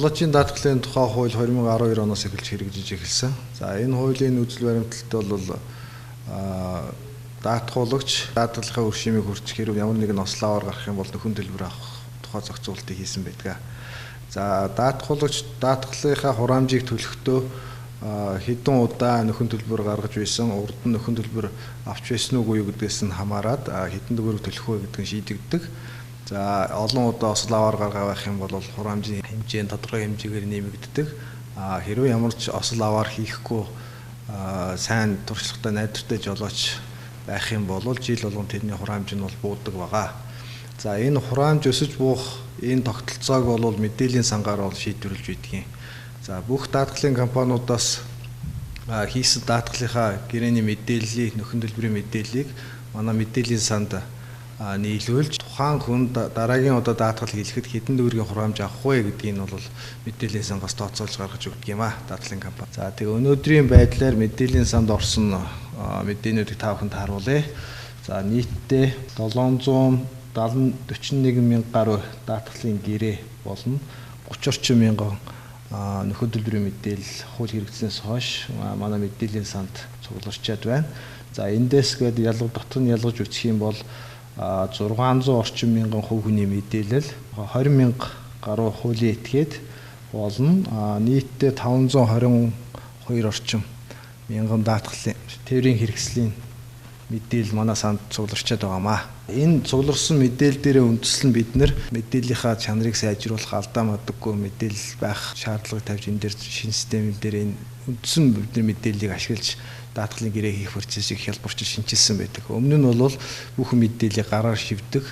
Жолоочийн даатгалын тухай хууль 2012 оноос эхэлж хэрэгжиж эхэлсэн. За энэ хуулийн үзэл баримталт бол даатгуулагч даатгалынхаа үр шимийг хүртэх хэрэг ямар нэгэн ослоовор гарах юм бол нөхөн төлбөр авах тухай зохицуултыг хийсэн байдаг. За даатгуулагч даатгалынхаа хураамжийг төлөхдөө хэдэн удаа нөхөн төлбөр гаргаж байсан, урд нь нөхөн төлбөр авч байсан уу гэдгээс нь хамаарат хэдэн төгрөг төлөх вэ гэдгийг шийдэгддэг. За олон удаа ослоовор гаргах юм бол хураамжийн хэмжээ нь тодорхой хэмжээгээр нэмэгддэг. Хэрвээ ямар ч ослоовор хийхгүй сайн туршлагатай найдвартай жолооч байх юм бол жил болгон тэрний хураамж нь бол буудаг байгаа. За энэ хураамж өсөж буух энэ тогтолцоог бол мэдээллийн сангаар бол шийдвэрлэж байдгийн. За бүх даатгалын компаниудаас хийсэн даатгалынхаа гэрээний мэдээллийг, нөхөн төлбөрийн мэдээллийг манай мэдээллийн санд нийлүүлж тухайн хүн дараагийн удаа даатгал хийлгэхэд хэдэн төгрөгийн хураамж авах вэ гэдгийг нь бол мэдээллийн сангаас тооцоолж гаргаж өгдөг юм даатгалын компани. За тэгээ өнөөдрийн байдлаар мэдээллийн санд орсон мэдээнүүдийг та бүхэнд харуулъя. За нийтдээ 741 мянга гаруй даатгалын гэрээ болон 30 орчим мянган нөхөн төлбөрийн мэдээлэл хууль хэрэгжснээс хойш манай мэдээллийн санд цугларчаад байна. За эндээс гээд дотор нь ялгаж үзэх юм бол 600 орчим мянган хувь хүний мэдээлэл 20 мянга гаруй хуулийн этгээд болон нийтдээ 522 орчим мянган даатгалын тээврийн хэрэгслийн мэдээлэл манай санд цугларчаад байгаамаа. Энэ цугларсан мэдээлэл дээрээ үндэслэн бид нэр мэдээллийнхаа чанарыг сайжруулах, алдаа мадаггүй мэдээлэл байх шаардлагыг тавьж энэ дээр шинэ системийн дээр энэ үндсэн бидний мэдээллийг ашиглаж даатгалын гэрээ хийх процессыг хялбарч шинжилсэн байдаг. Өмнө нь бол бүх мэдээллийг гараар шивдэг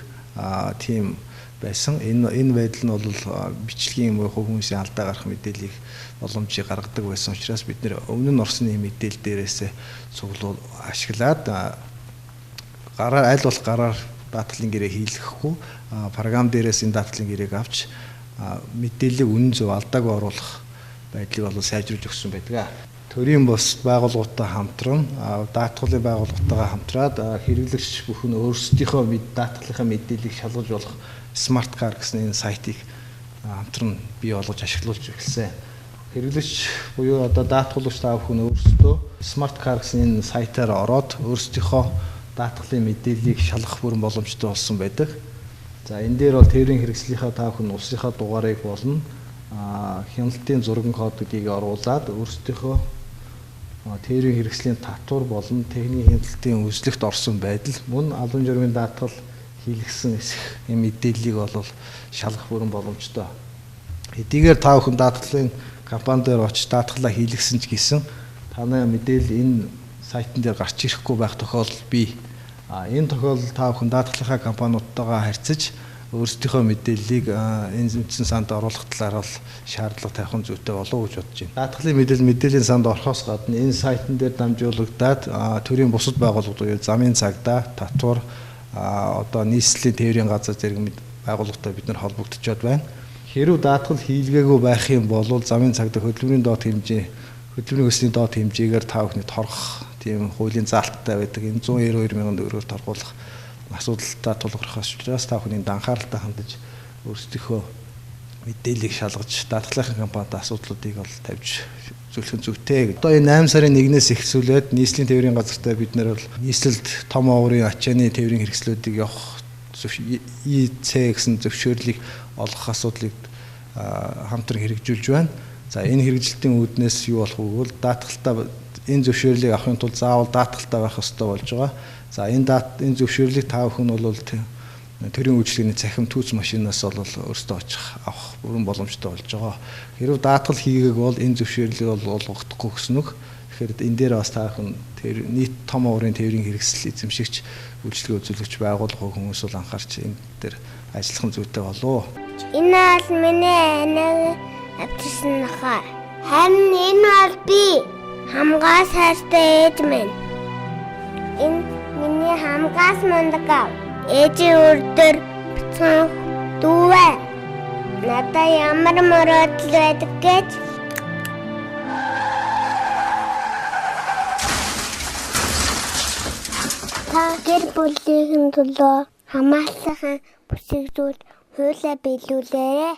тийм байсан. Энэ байдал нь бол бичлэгийн юм уу хувь хүмүүсийн алдаа гарах мэдээллийг боломжийг гаргадаг байсан учраас бид нэр өмнө нь орсны мэдээлэл дээрээс цуглуул ашиглаад аль болох гараар даатгалын гэрээ хийлгэхгүй програм дээрээс энэ даатгалын гэрээг авч мэдээллийг үнэн зөв алдаагүй оруулах байдлыг бол сайжруулж өгсөн байдаг. Төрийн бус байгууллагуудтай хамтран даатгалын байгууллагатайгаа хамтраад хэрэглэгч бүхэн өөрсдийнхөө даатгалынхаа мэдээллийг шалгаж болох Smart Car гэсэн энэ сайтыг хамтран бий болгож ашиглуулж эхэлсэн. Хэрэглэгч буюу одоо даатгуулагч та бүхэн өөрсдөө Smart Car гэсэн энэ сайтаар ороод өөрсдийнхөө даатгалын мэдээллийг шалгах бүрэн боломжтой болсон байдаг. За энэ дээр бол тээврийн хэрэгслийнхаа та бүхэн улсынхаа дугаарыг болон хяналтын зургийн код гэдгийг оруулаад өөрсдийнхөө тээврийн хэрэгслийн татвар болон техникийн хяналтын үзлэгт орсон байдал мөн албан журмын даатгал хийлгэсэн эсэх мэдээллийг бол шалгах бүрэн боломжтой. Хэдийгээр та бүхэн даатгалын компани дээр очиж даатгалаа хийлгэсэн ч гэсэн танай мэдээлэл энэ сайтн дээр гарч ирэхгүй байх тохиолдол бий. Энэ тохиолдолд та бүхэн даатгалынхаа компаниудтайгаа харьцаж өөрсдийнхөө мэдээллийг энэ үндсэн санд оруулах талаар бол шаардлага тавих нь зүйтэй болов уу гэж бодож байна. Даатгалын мэдээллийн санд орохоос гадна энэ сайтн дээр дамжуулагдаад төрийн бусад байгууллагууд замын цагдаа, татвар, одоо нийслэлийн тээврийн газар зэрэг байгууллагатай бид нар холбогдчиход байна. Хэрв даатгал хийлгээгүй байх юм бол замын цагдаа хөдөлмөрийн доод хэмжээ, хөдөлмөрийн өсний доод хэмжээгээр та бүхний торгох тийм хуулийн заалттай байдаг. Энэ 192 мянган төгрөгөөр торгуулах асуудалтай тулгархаас учраас та бүхний анхааралтай хандаж өөрсдийнхөө мэдээллийг шалгаж даатгалынхаа компанид асуудлуудыг бол тавьж зөвлөх нь зүйтэй. Одоо энэ 8 сарын 1-ээс эхлүүлээд нийслэлийн тээврийн газартай бид нэр бол нийслэлд том оврын ачааны тээврийн хэрэгслүүдийг явах ИЦ гэсэн зөвшөөрлийг олгох асуудлыг хамтран хэрэгжүүлж байна. За энэ хэрэгжилтийн үүднээс юу болох вэ гэвэл даатгалтаа энэ зөвшөөрлийг авахын тулд заавал даатгалтаа байх ёстой болж байгаа. За энэ зөвшөөрлийг та бүхэн бол төрийн үйлчлэгээний цахим түүц машинаас бол өөрсдөө очих авах бүрэн боломжтой болж байгаа. Хэрвээ даатгал хийгээг бол энэ зөвшөөрлийг бол олгохдохгүй гэсэн үг. Тэгэхээр энэ дээр бас та бүхэн нийт том оврын тээврийн хэрэгсэл эзэмшигч үйлчлэгээ үзүүлэгч байгууллага хүмүүс бол анхаарч энэ дээр ажиллах нь зүйтэй болов. Энэ бол миний анаг авчирсан нохой. Харин энэ бол би хамгаас хайртай ээж минь. Энэ миний хамгаас мундаг аав. Ээжийн үрдэр бицэн дүүвэ. Надаа ямар мөрөөдөл байдаг гэж та гэр бүлийн төлөө хамааллахын бүсэгдүүл хуулиа биелүүлээрэй.